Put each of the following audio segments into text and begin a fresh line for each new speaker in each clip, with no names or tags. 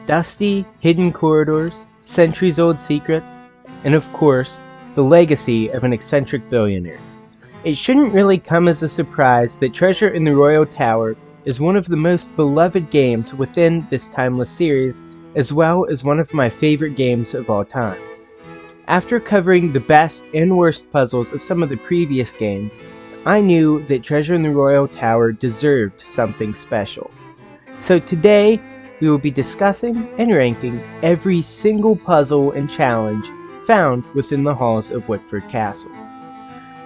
dusty, hidden corridors, centuries-old secrets, and of course, the legacy of an eccentric billionaire. It shouldn't really come as a surprise that Treasure in the Royal Tower is one of the most beloved games within this timeless series, as well as one of my favorite games of all time. After covering the best and worst puzzles of some of the previous games, I knew that Treasure in the Royal Tower deserved something special. So today, we will be discussing and ranking every single puzzle and challenge found within the halls of Wickford Castle.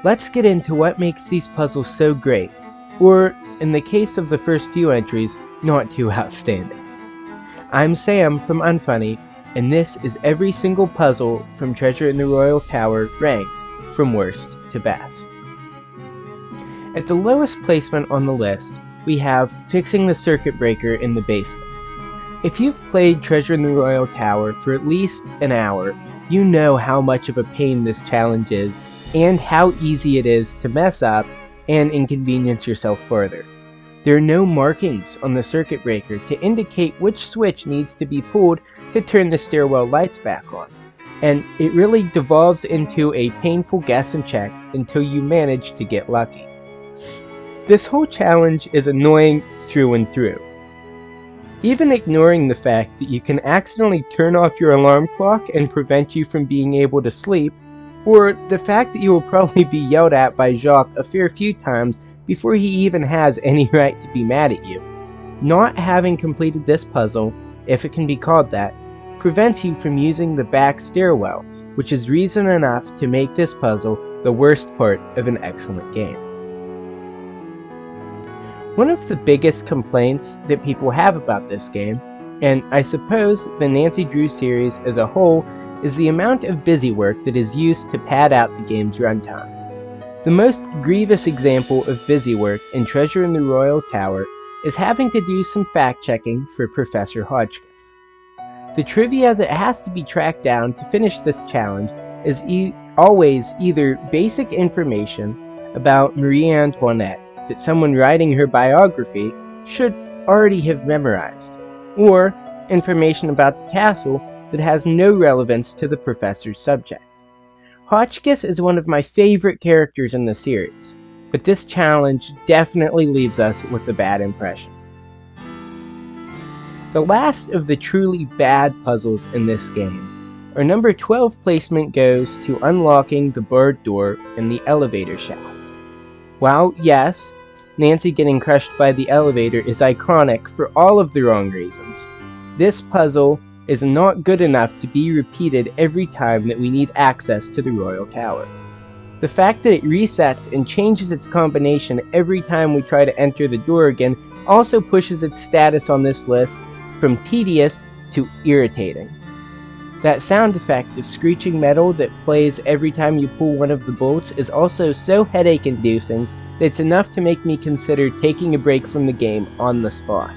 Let's get into what makes these puzzles so great, or in the case of the first few entries, not too outstanding. I'm Sam from Unfunny, and this is every single puzzle from Treasure in the Royal Tower ranked from worst to best. At the lowest placement on the list, we have fixing the circuit breaker in the basement. If you've played Treasure in the Royal Tower for at least an hour, you know how much of a pain this challenge is and how easy it is to mess up and inconvenience yourself further. There are no markings on the circuit breaker to indicate which switch needs to be pulled to turn the stairwell lights back on, and it really devolves into a painful guess and check until you manage to get lucky. This whole challenge is annoying through and through. Even ignoring the fact that you can accidentally turn off your alarm clock and prevent you from being able to sleep, or the fact that you will probably be yelled at by Jacques a fair few times before he even has any right to be mad at you. Not having completed this puzzle, if it can be called that, prevents you from using the back stairwell, which is reason enough to make this puzzle the worst part of an excellent game. One of the biggest complaints that people have about this game, and I suppose the Nancy Drew series as a whole, is the amount of busy work that is used to pad out the game's runtime. The most grievous example of busy work in Treasure in the Royal Tower is having to do some fact-checking for Professor Hotchkiss. The trivia that has to be tracked down to finish this challenge is always either basic information about Marie Antoinette that someone writing her biography should already have memorized, or information about the castle that has no relevance to the professor's subject. Hotchkiss is one of my favorite characters in the series, but this challenge definitely leaves us with a bad impression. The last of the truly bad puzzles in this game, our number 12 placement goes to unlocking the barred door in the elevator shaft. While, yes, Nancy getting crushed by the elevator is iconic for all of the wrong reasons, this puzzle is not good enough to be repeated every time that we need access to the Royal Tower. The fact that it resets and changes its combination every time we try to enter the door again also pushes its status on this list from tedious to irritating. That sound effect of screeching metal that plays every time you pull one of the bolts is also so headache-inducing that it's enough to make me consider taking a break from the game on the spot.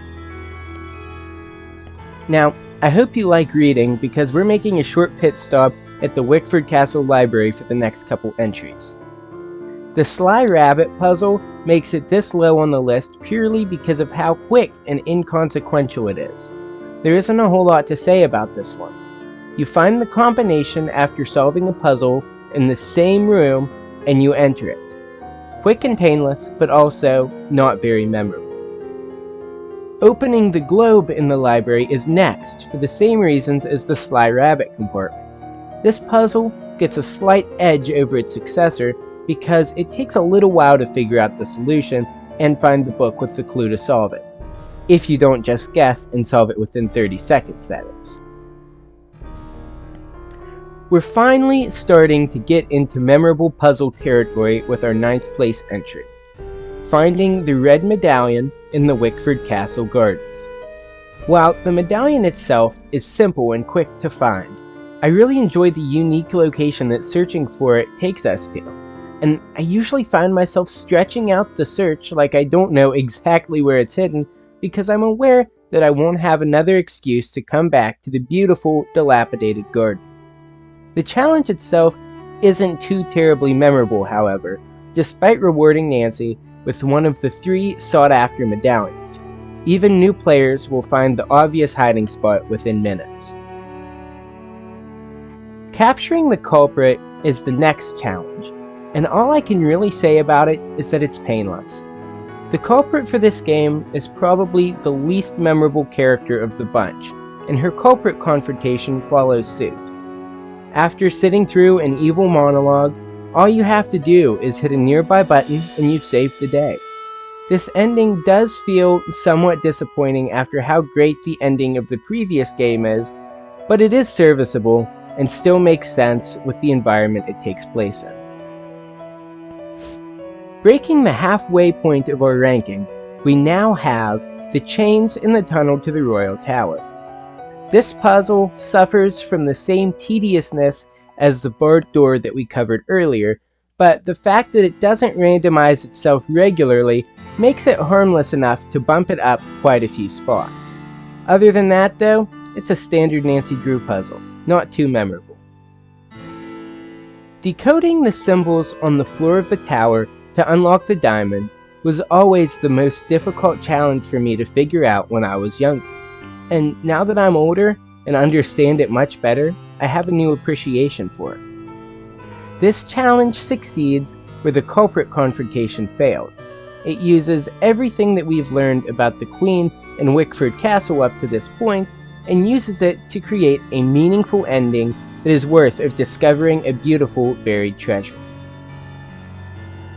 Now, I hope you like reading because we're making a short pit stop at the Wickford Castle Library for the next couple entries. The Sly Rabbit puzzle makes it this low on the list purely because of how quick and inconsequential it is. There isn't a whole lot to say about this one. You find the combination after solving a puzzle in the same room and you enter it. Quick and painless, but also not very memorable. Opening the globe in the library is next for the same reasons as the Sly Rabbit compartment. This puzzle gets a slight edge over its successor because it takes a little while to figure out the solution and find the book with the clue to solve it. If you don't just guess and solve it within 30 seconds, that is. We're finally starting to get into memorable puzzle territory with our 9th place entry, finding the red medallion in the Wickford Castle Gardens. While the medallion itself is simple and quick to find, I really enjoy the unique location that searching for it takes us to, and I usually find myself stretching out the search like I don't know exactly where it's hidden because I'm aware that I won't have another excuse to come back to the beautiful, dilapidated garden. The challenge itself isn't too terribly memorable, however, despite rewarding Nancy with one of the 3 sought-after medallions. Even new players will find the obvious hiding spot within minutes. Capturing the culprit is the next challenge, and all I can really say about it is that it's painless. The culprit for this game is probably the least memorable character of the bunch, and her culprit confrontation follows suit. After sitting through an evil monologue, all you have to do is hit a nearby button and you've saved the day. This ending does feel somewhat disappointing after how great the ending of the previous game is, but it is serviceable and still makes sense with the environment it takes place in. Breaking the halfway point of our ranking, we now have the chains in the tunnel to the Royal Tower. This puzzle suffers from the same tediousness as the barred door that we covered earlier, but the fact that it doesn't randomize itself regularly makes it harmless enough to bump it up quite a few spots. Other than that though, it's a standard Nancy Drew puzzle, not too memorable. Decoding the symbols on the floor of the tower to unlock the diamond was always the most difficult challenge for me to figure out when I was younger. And now that I'm older and understand it much better, I have a new appreciation for it. This challenge succeeds where the culprit confrontation failed. It uses everything that we've learned about the Queen and Wickford Castle up to this point, and uses it to create a meaningful ending that is worth of discovering a beautiful buried treasure.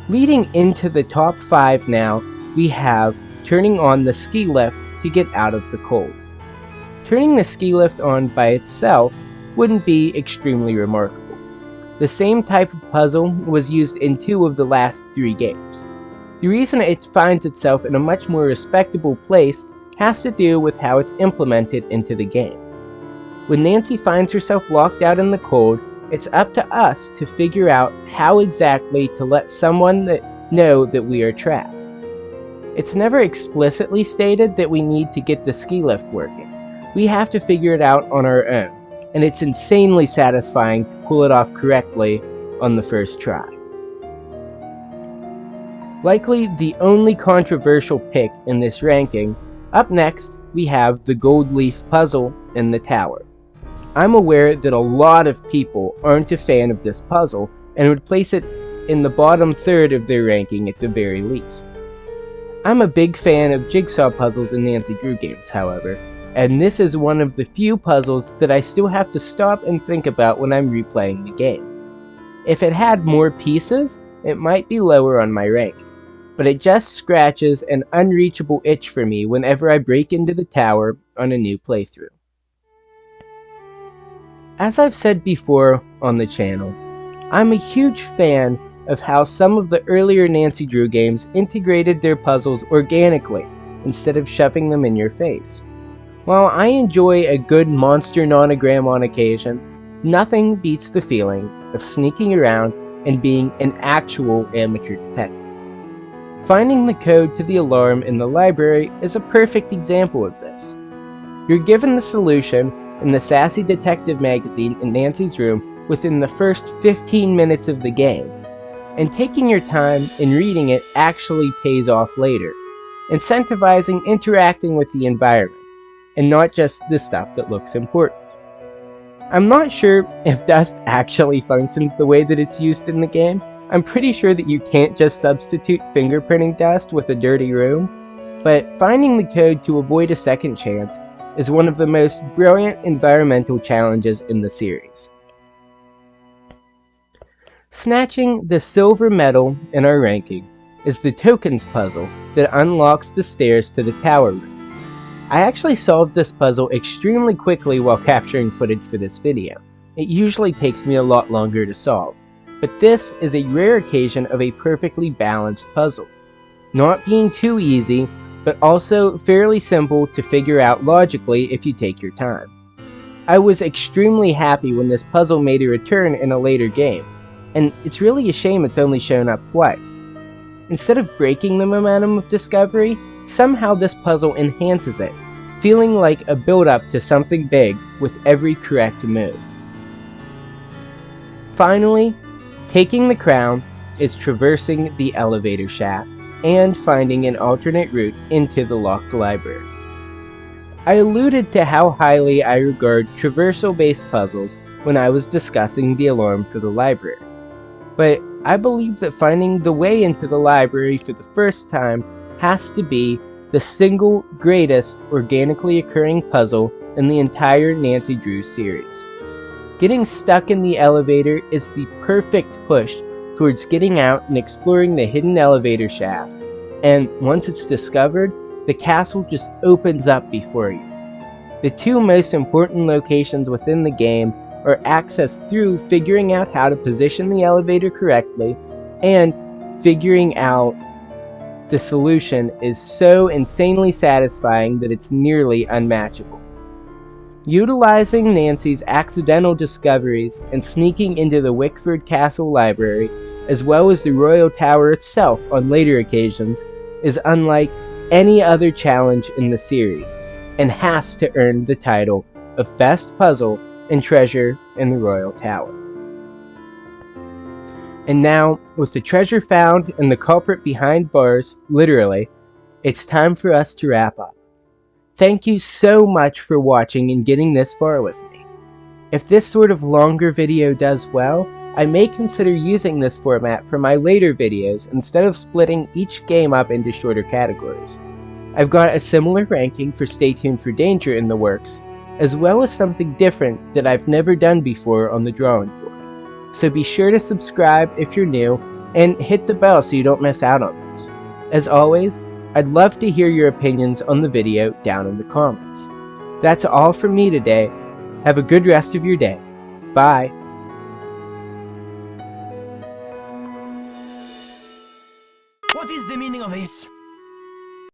Leading into the top 5 now, we have turning on the ski lift to get out of the cold. Turning the ski lift on by itself wouldn't be extremely remarkable. The same type of puzzle was used in 2 of the last 3 games. The reason it finds itself in a much more respectable place has to do with how it's implemented into the game. When Nancy finds herself locked out in the cold, it's up to us to figure out how exactly to let someone know that we are trapped. It's never explicitly stated that we need to get the ski lift working. We have to figure it out on our own, and it's insanely satisfying to pull it off correctly on the first try. Likely the only controversial pick in this ranking, up next we have the gold leaf puzzle in the tower. I'm aware that a lot of people aren't a fan of this puzzle and would place it in the bottom third of their ranking at the very least. I'm a big fan of jigsaw puzzles in Nancy Drew games, however, and this is one of the few puzzles that I still have to stop and think about when I'm replaying the game. If it had more pieces, it might be lower on my rank, but it just scratches an unreachable itch for me whenever I break into the tower on a new playthrough. As I've said before on the channel, I'm a huge fan of how some of the earlier Nancy Drew games integrated their puzzles organically instead of shoving them in your face. While I enjoy a good monster nonogram on occasion, nothing beats the feeling of sneaking around and being an actual amateur detective. Finding the code to the alarm in the library is a perfect example of this. You're given the solution in the Sassy Detective magazine in Nancy's room within the first 15 minutes of the game, and taking your time in reading it actually pays off later, incentivizing interacting with the environment, and not just the stuff that looks important. I'm not sure if dust actually functions the way that it's used in the game. I'm pretty sure that you can't just substitute fingerprinting dust with a dirty room, but finding the code to avoid a second chance is one of the most brilliant environmental challenges in the series. Snatching the silver medal in our ranking is the tokens puzzle that unlocks the stairs to the tower room. I actually solved this puzzle extremely quickly while capturing footage for this video. It usually takes me a lot longer to solve, but this is a rare occasion of a perfectly balanced puzzle. Not being too easy, but also fairly simple to figure out logically if you take your time. I was extremely happy when this puzzle made a return in a later game, and it's really a shame it's only shown up twice. Instead of breaking the momentum of discovery, somehow this puzzle enhances it, feeling like a build-up to something big with every correct move. Finally, taking the crown is traversing the elevator shaft and finding an alternate route into the locked library. I alluded to how highly I regard traversal-based puzzles when I was discussing the alarm for the library, but I believe that finding the way into the library for the first time has to be the single greatest organically occurring puzzle in the entire Nancy Drew series. Getting stuck in the elevator is the perfect push towards getting out and exploring the hidden elevator shaft, and once it's discovered, the castle just opens up before you. The two most important locations within the game are accessed through figuring out how to position the elevator correctly, and figuring out the solution is so insanely satisfying that it's nearly unmatchable. Utilizing Nancy's accidental discoveries and sneaking into the Wickford Castle Library, as well as the Royal Tower itself on later occasions, is unlike any other challenge in the series, and has to earn the title of Best Puzzle and Treasure in the Royal Tower. And now, with the treasure found and the culprit behind bars, literally, it's time for us to wrap up. Thank you so much for watching and getting this far with me. If this sort of longer video does well, I may consider using this format for my later videos instead of splitting each game up into shorter categories. I've got a similar ranking for Stay Tuned for Danger in the works, as well as something different that I've never done before on the drawing board. So be sure to subscribe if you're new, and hit the bell so you don't miss out on those. As always, I'd love to hear your opinions on the video down in the comments. That's all from me today. Have a good rest of your day. Bye.